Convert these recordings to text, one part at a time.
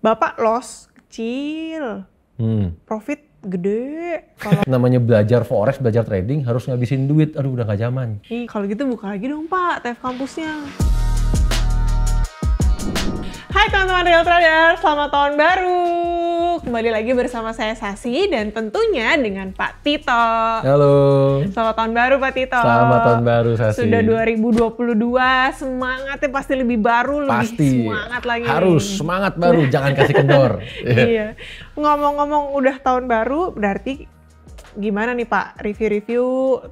Bapak loss kecil, profit gede. Kalau Namanya belajar forex, belajar trading harus ngabisin duit. Aduh, udah gak zaman. kalau gitu buka lagi dong Pak, TF kampusnya. Hai teman-teman Real Trader, selamat tahun baru. Kembali lagi bersama saya Sasi dan tentunya dengan Pak Tito. Halo. Selamat tahun baru Pak Tito. Selamat tahun baru Sasi. Sudah 2022, semangatnya pasti lebih baru, Pasti. lebih semangat lagi. Harus semangat baru, jangan kasih kendor. Iya. Ngomong-ngomong udah tahun baru, berarti gimana nih Pak review-review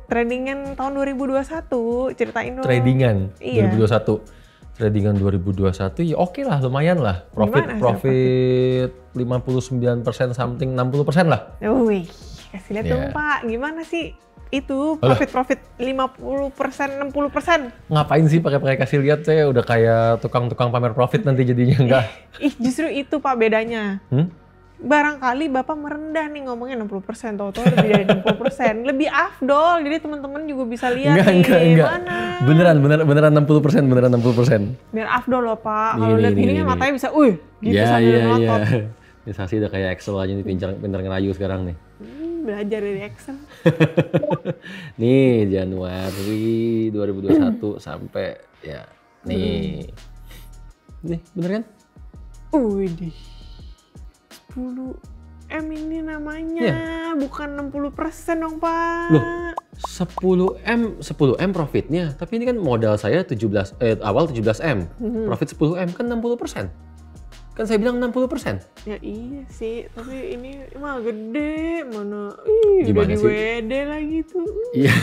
tradingan tahun 2021? Ceritain dong. Tradingan Iya. 2021. Tradingan 2021 ya oke lah, lumayan lah. Gimana Profit 59% something, 60% lah. Wih, kasih lihat dong Iya. Pak, gimana sih itu profit 50%, 60%? Ngapain sih pakai kasih lihat? Saya udah kayak tukang pamer profit nanti jadinya enggak. Justru itu Pak bedanya. Barangkali Bapak merendah nih ngomongnya 60%, tahu-tahu lebih dari 60%. Lebih afdol, jadi teman-teman juga bisa lihat nih mana. Beneran 60%, beneran 60%. Biar afdol loh Pak, kalau lihat gini kan matanya bisa, gitu sambil Iya. ngotot. Ini Sasi udah kayak Excel aja nih, pinter ngerayu sekarang nih. Belajar dari Excel. Nih Januari 2021 sampai ya nih. Nih bener kan? Widih. 10M ini namanya, bukan 60% dong Pak. Loh, 10M profitnya, tapi ini kan modal saya awal 17M, profit 10M kan 60%. Kan saya bilang 60%. Ya iya sih, tapi ini mah gede, mana Gimana udah di sih? WD lagi tuh. Iya.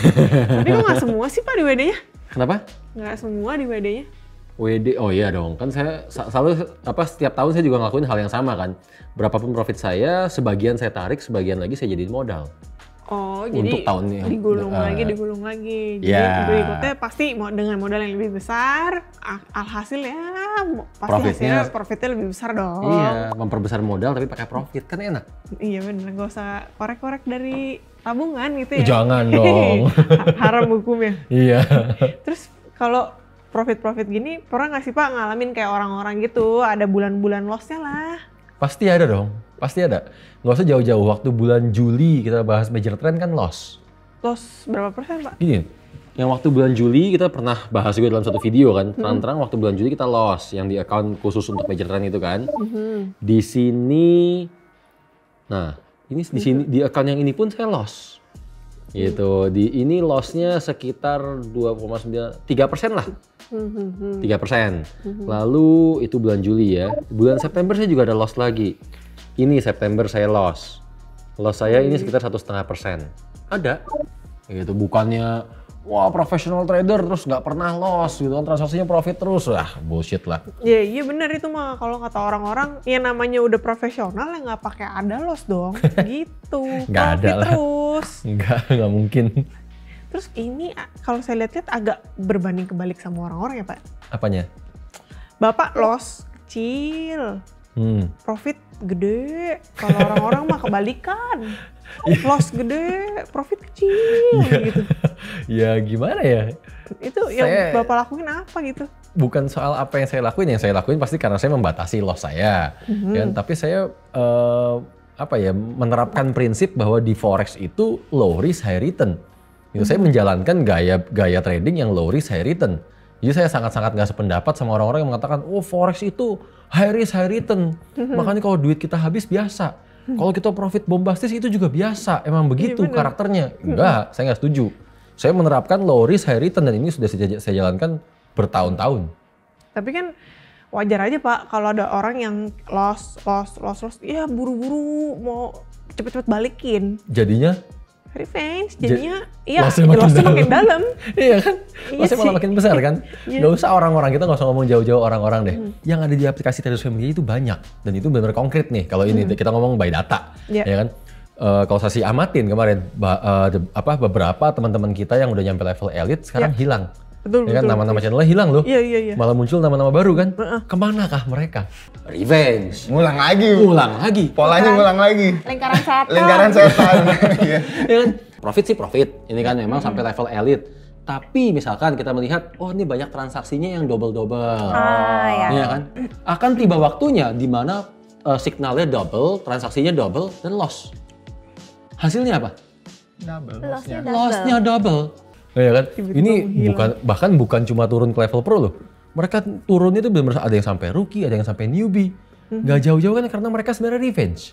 Tapi kok nggak semua sih Pak di WD-nya? Kenapa? Nggak semua di WD-nya. WD, oh iya dong, kan saya selalu setiap tahun saya juga ngelakuin hal yang sama kan. Berapapun profit saya, sebagian saya tarik, sebagian lagi saya jadiin modal. Oh, Untuk jadi tahun ini. digulung lagi. Jadi Ya. berikutnya pasti dengan modal yang lebih besar, alhasil ya pasti profitnya lebih besar dong. Iya, memperbesar modal tapi pakai profit, kan enak. Iya bener, nggak usah korek-korek dari tabungan gitu ya. Jangan dong. Haram hukumnya. Iya. Terus kalau profit gini, pernah nggak sih Pak ngalamin kayak orang-orang gitu, ada bulan-bulan loss-nya lah? Pasti ada dong, pasti ada. Nggak usah jauh-jauh, waktu bulan Juli kita bahas major trend kan loss. Loss berapa persen Pak? Gini, yang waktu bulan Juli kita pernah bahas juga dalam satu video kan, terang-terang waktu bulan Juli kita loss, yang di account khusus untuk major trend itu kan. Di sini, nah ini di sini di account yang ini pun saya loss. Gitu, di ini lossnya sekitar 2,3% lah. 3%. Lalu itu bulan Juli ya. Bulan September saya juga ada loss lagi. Ini September saya loss. Loss saya ini sekitar 1,5%. Ada. Gitu, bukannya wah professional trader terus nggak pernah loss gitu kan, transaksinya profit terus. Wah, bullshit lah. Iya benar itu mah, kalau kata orang-orang yang namanya udah profesional ya nggak pakai ada loss dong. Gitu. Nggak ada Profit lah. terus. Nggak mungkin. Terus ini kalau saya lihat-lihat agak berbanding kebalik sama orang-orang ya Pak. Apanya? Bapak loss kecil, profit gede. Kalau orang-orang mah kebalikan. Loss gede, profit kecil gitu. Ya gimana ya? Itu yang Bapak lakuin apa gitu? Bukan soal apa yang saya lakuin pasti karena saya membatasi loss saya. Ya, tapi saya menerapkan prinsip bahwa di forex itu low risk high return. Gitu, saya menjalankan gaya trading yang low risk high return. Jadi saya sangat-sangat nggak sependapat sama orang-orang yang mengatakan, oh forex itu high risk high return. Makanya kalau duit kita habis biasa. Kalau kita profit bombastis itu juga biasa. Emang begitu karakternya. Enggak, saya nggak setuju. Saya menerapkan low risk high return dan ini sudah saya jalankan bertahun-tahun. Tapi kan wajar aja Pak kalau ada orang yang loss, ya buru-buru mau cepet-cepet balikin. Jadinya? Revenge, jadinya iya lossnya makin dalam. Iya kan? Lossnya malah makin besar kan? Iya. Gak usah orang-orang, kita gak usah ngomong jauh-jauh orang-orang deh. Yang ada di aplikasi Traders Family itu banyak. Dan itu benar-benar konkret nih. Kalau ini kita ngomong by data. Ya kan? Kalau Sasi amatin kemarin, beberapa teman-teman kita yang udah nyampe level elite sekarang hilang. Betul, ya kan? Nama-nama channelnya hilang loh. Iya. Malah muncul nama-nama baru kan? Kemanakah mereka? Revenge. Ngulang lagi. Polanya ngulang lagi. Lingkaran setan. Iya. Ya kan? Profit sih profit. Ini kan memang sampai level elite. Tapi misalkan kita melihat, oh ini banyak transaksinya yang double-double. Ya. Iya kan? Akan tiba waktunya di mana signalnya double, transaksinya double, dan loss. Hasilnya apa? Double. Lossnya double. Ya kan? Ini bukan cuma turun ke level pro loh. Mereka turunnya itu benar-benar ada yang sampai rookie, ada yang sampai newbie. Gak jauh-jauh kan karena mereka sebenarnya revenge.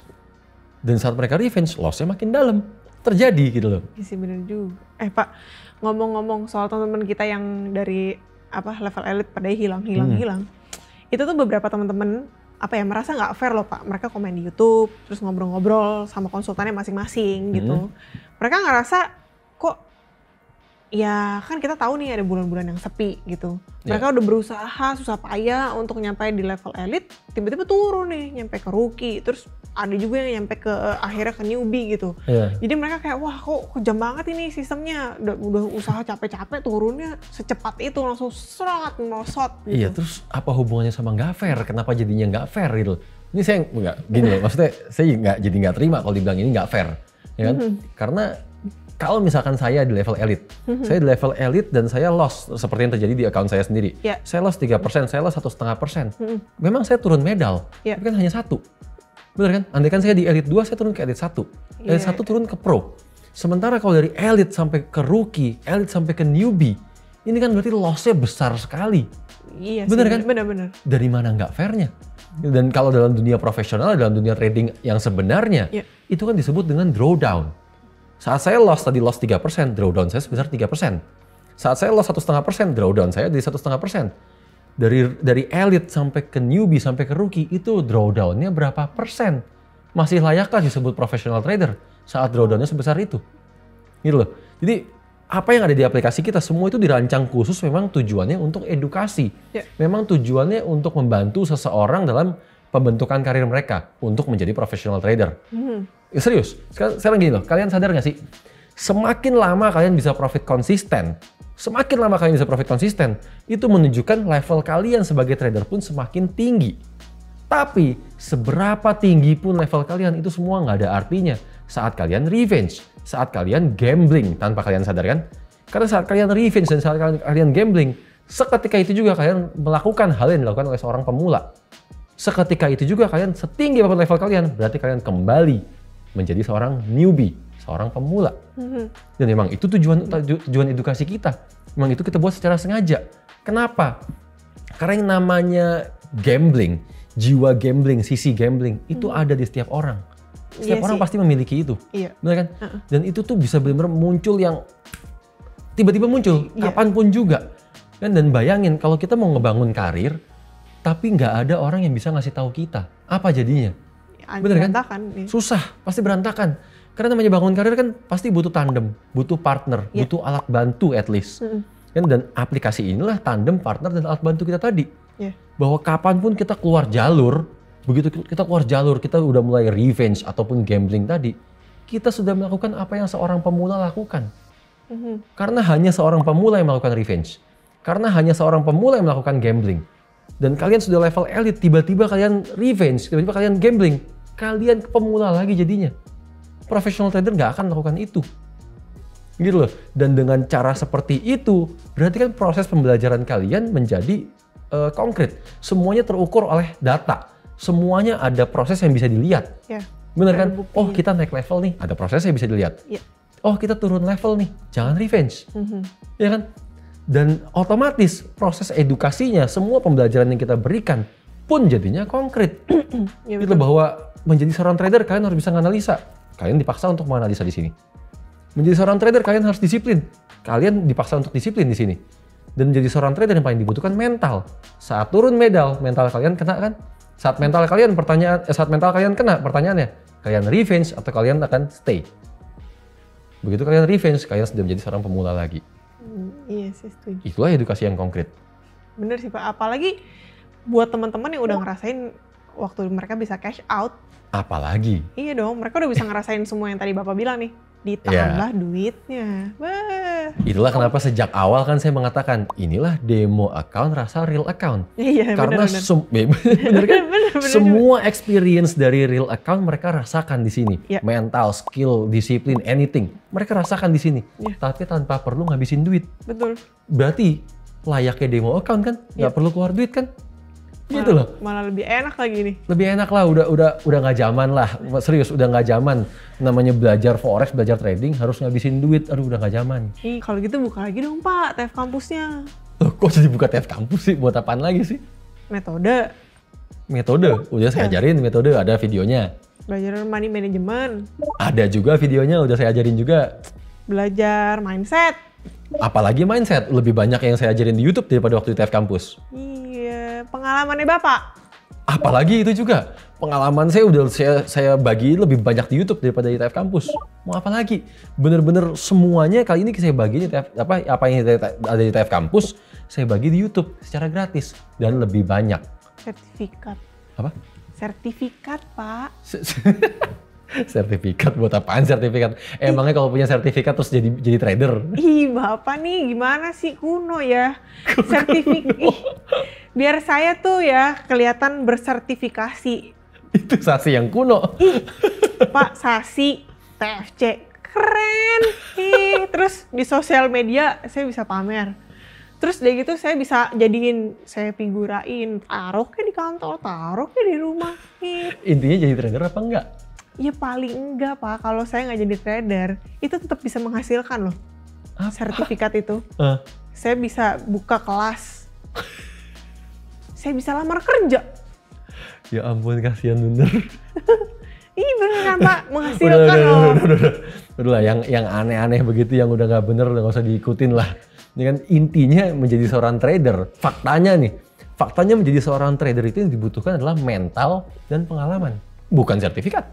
Dan saat mereka revenge, lossnya makin dalam. Terjadi gitu loh. Iya sih bener juga. Pak, ngomong-ngomong soal teman-teman kita yang dari level elite pada hilang. Itu tuh beberapa teman-teman merasa nggak fair loh Pak. Mereka komen di YouTube, terus ngobrol-ngobrol sama konsultannya masing-masing gitu. Mereka ngerasa kok ya kan kita tahu nih ada bulan-bulan yang sepi gitu. Mereka udah berusaha susah payah untuk nyampe di level elite, tiba-tiba turun nih nyampe ke rookie, terus ada juga yang nyampe ke akhirnya ke newbie gitu. Jadi mereka kayak wah kok kejam banget ini sistemnya, udah usaha capek-capek turunnya secepat itu langsung serat melosot gitu. Iya, terus apa hubungannya sama nggak fair? Kenapa jadinya nggak fair gitu? Ini saya nggak gini loh, maksudnya saya nggak terima kalau dibilang ini nggak fair, ya kan? Karena kalau misalkan saya di level elite, saya di level elite dan saya loss seperti yang terjadi di account saya sendiri. Saya loss 3%, saya loss 1,5%. Memang saya turun medal, tapi kan hanya 1. Bener kan? Andai kan saya di elite 2, saya turun ke elite 1. Elite 1 turun ke pro. Sementara kalau dari elite sampai ke rookie, elite sampai ke newbie, ini kan berarti lossnya besar sekali. Iya bener sih, kan? Bener-bener. Dari mana nggak fairnya? Dan kalau dalam dunia profesional, dalam dunia trading yang sebenarnya, itu kan disebut dengan drawdown. Saat saya loss 3%, drawdown saya sebesar 3%. Saat saya loss 1,5%, drawdown saya di 1,5%. Dari elite sampai ke newbie sampai ke rookie itu drawdownnya berapa persen? Masih layakkah disebut professional trader saat drawdownnya sebesar itu? Gitu loh. Jadi apa yang ada di aplikasi kita semua itu dirancang khusus memang tujuannya untuk edukasi. Memang tujuannya untuk membantu seseorang dalam pembentukan karir mereka untuk menjadi professional trader. Ya, serius, sekarang gini loh, kalian sadar gak sih? Semakin lama kalian bisa profit konsisten, itu menunjukkan level kalian sebagai trader pun semakin tinggi. Tapi seberapa tinggi pun level kalian itu semua nggak ada artinya saat kalian revenge, saat kalian gambling tanpa kalian sadar kan? Karena saat kalian revenge dan saat kalian gambling, seketika itu juga kalian melakukan hal yang dilakukan oleh seorang pemula. Seketika itu juga kalian setinggi apapun level kalian, berarti kalian kembali menjadi seorang newbie, seorang pemula. Dan memang itu tujuan edukasi kita. Memang itu kita buat secara sengaja. Kenapa? Karena yang namanya gambling, jiwa gambling, sisi gambling, itu ada di setiap orang. Setiap orang pasti memiliki itu. Benar kan? Dan itu tuh bisa benar-benar muncul yang tiba-tiba muncul, kapanpun juga. Dan bayangin kalau kita mau ngebangun karir, tapi nggak ada orang yang bisa ngasih tahu kita. Apa jadinya? Bener kan? Susah, pasti berantakan. Karena namanya bangun karir kan pasti butuh tandem, butuh partner, butuh alat bantu at least. Dan aplikasi inilah tandem, partner, dan alat bantu kita tadi. Bahwa kapanpun kita keluar jalur, begitu kita keluar jalur, kita udah mulai revenge ataupun gambling tadi, kita sudah melakukan apa yang seorang pemula lakukan. Karena hanya seorang pemula yang melakukan revenge. Karena hanya seorang pemula yang melakukan gambling. Dan kalian sudah level elite, tiba-tiba kalian revenge, tiba-tiba kalian gambling. Kalian pemula lagi jadinya. Professional trader nggak akan melakukan itu. Gitu loh. Dan dengan cara seperti itu, berarti kan proses pembelajaran kalian menjadi konkret. Semuanya terukur oleh data. Semuanya ada proses yang bisa dilihat. Bener kan? Oh kita naik level nih, ada proses yang bisa dilihat. Oh kita turun level nih, jangan revenge. Ya kan? Dan otomatis proses edukasinya, semua pembelajaran yang kita berikan pun jadinya konkret. Gitu bahwa menjadi seorang trader kalian harus bisa menganalisa. Kalian dipaksa untuk menganalisa di sini. Menjadi seorang trader kalian harus disiplin. Kalian dipaksa untuk disiplin di sini. Dan menjadi seorang trader yang paling dibutuhkan mental. Saat turun medal, mental kalian kena kan? Saat mental kalian kena pertanyaannya, kalian revenge atau kalian akan stay? Begitu kalian revenge, kalian sudah menjadi seorang pemula lagi. Iya sih, setuju. Itulah edukasi yang konkret. Bener sih Pak, apalagi buat teman-teman yang udah ngerasain waktu mereka bisa cash out. Apalagi? Iya dong, mereka udah bisa ngerasain semua yang tadi Bapak bilang nih. Ditambah duitnya. Wah. Itulah kenapa sejak awal kan saya mengatakan, inilah demo account rasa real account. Iya, karena bener kan? Semua experience dari real account mereka rasakan di sini. Mental, skill, disiplin, anything. Mereka rasakan di sini. Tapi tanpa perlu ngabisin duit. Betul. Berarti layaknya demo account kan? Nggak perlu keluar duit kan? Gitu loh. Malah lebih enak lagi nih. Lebih enak lah, udah nggak zaman lah. Serius, udah nggak zaman. Namanya belajar forex, belajar trading harus ngabisin duit. Aduh, udah nggak zaman. Kalau gitu buka lagi dong Pak, TF kampusnya. Loh, kok jadi buka TF kampus sih? Buat apaan lagi sih? Metode. Udah saya ajarin metode, ada videonya. Belajar money management. Ada juga videonya, udah saya ajarin juga. Belajar mindset. Apalagi mindset, lebih banyak yang saya ajarin di YouTube daripada waktu di TF kampus. Iya, pengalamannya Bapak. Apalagi itu juga, pengalaman saya udah saya bagi lebih banyak di YouTube daripada di TF kampus. Mau apa lagi? Bener-bener semuanya kali ini saya bagi di TF, apa yang ada di TF kampus, saya bagi di YouTube secara gratis dan lebih banyak. Sertifikat. Apa? Sertifikat, Pak. Sertifikat buat apaan sertifikat? Emangnya kalau punya sertifikat terus jadi trader? Ih, Bapak nih gimana sih kuno ya? Sertifikat. Biar saya tuh ya kelihatan bersertifikasi. Itu Sasi yang kuno. Pak, Sasi, TFC. Keren. Terus di sosial media saya bisa pamer. Terus dari gitu saya bisa jadiin, saya figurain, taruh kayak di kantor, taruh kayak di rumah. Intinya jadi trader apa enggak? Ya paling enggak Pak, kalau saya nggak jadi trader, itu tetap bisa menghasilkan loh. Apa? Sertifikat itu. Saya bisa buka kelas. Saya bisa lamar kerja. Ya ampun, kasihan bener. Ih beneran Pak, menghasilkan loh. Udah lah, yang aneh-aneh begitu, yang udah nggak bener, udah nggak usah diikutin lah. Ini kan intinya menjadi seorang trader. Faktanya menjadi seorang trader itu yang dibutuhkan adalah mental dan pengalaman. Bukan sertifikat.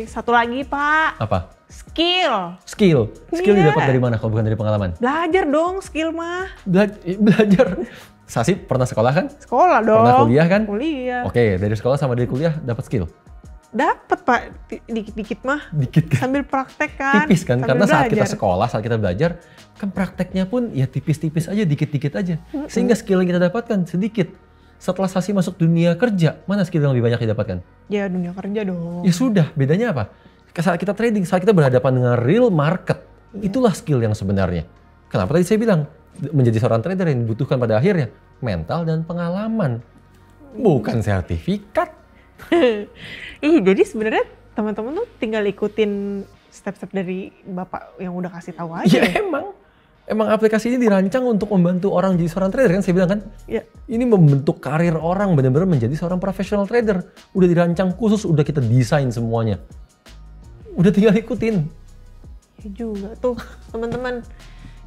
Satu lagi Pak. Apa? Skill. Skill Iya. didapat dari mana kalau bukan dari pengalaman? Belajar dong skill mah. Belajar. Sasi pernah sekolah kan? Sekolah dong. Pernah kuliah kan? Kuliah. Oke, dari sekolah sama dari kuliah dapat skill. Dapat Pak, dikit-dikit mah. Dikit kan? Sambil praktek kan. Tipis kan? Sambil Karena saat kita belajar. sekolah, saat kita belajar, kan prakteknya pun ya tipis-tipis aja, dikit-dikit aja. Sehingga skill yang kita dapatkan sedikit. Setelah Sasi masuk dunia kerja, mana skill yang lebih banyak didapatkan? Ya dunia kerja dong. Ya sudah, bedanya apa? Saat kita trading, saat kita berhadapan dengan real market, itulah skill yang sebenarnya. Kenapa tadi saya bilang, menjadi seorang trader yang dibutuhkan pada akhirnya, mental dan pengalaman. Bukan sertifikat. Jadi sebenarnya teman-teman tuh tinggal ikutin step-step dari Bapak yang udah kasih tahu aja. Ya emang aplikasi ini dirancang untuk membantu orang jadi seorang trader kan, saya bilang kan. Ya. Ini membentuk karir orang benar-benar menjadi seorang profesional trader. Udah dirancang khusus, udah kita desain semuanya. Udah tinggal ikutin. Ya juga tuh teman-teman.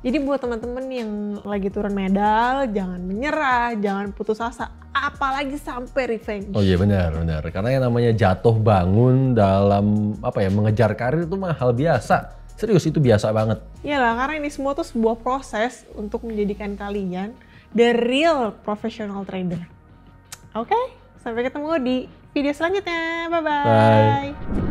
Jadi buat teman-teman yang lagi turun medal, jangan menyerah, jangan putus asa, apalagi sampai revenge. Oh iya benar. Karena yang namanya jatuh bangun dalam mengejar karir itu mah hal biasa. Serius, itu biasa banget. Iyalah, karena ini semua tuh sebuah proses untuk menjadikan kalian the real professional trader. Oke, sampai ketemu di video selanjutnya. Bye-bye. Bye.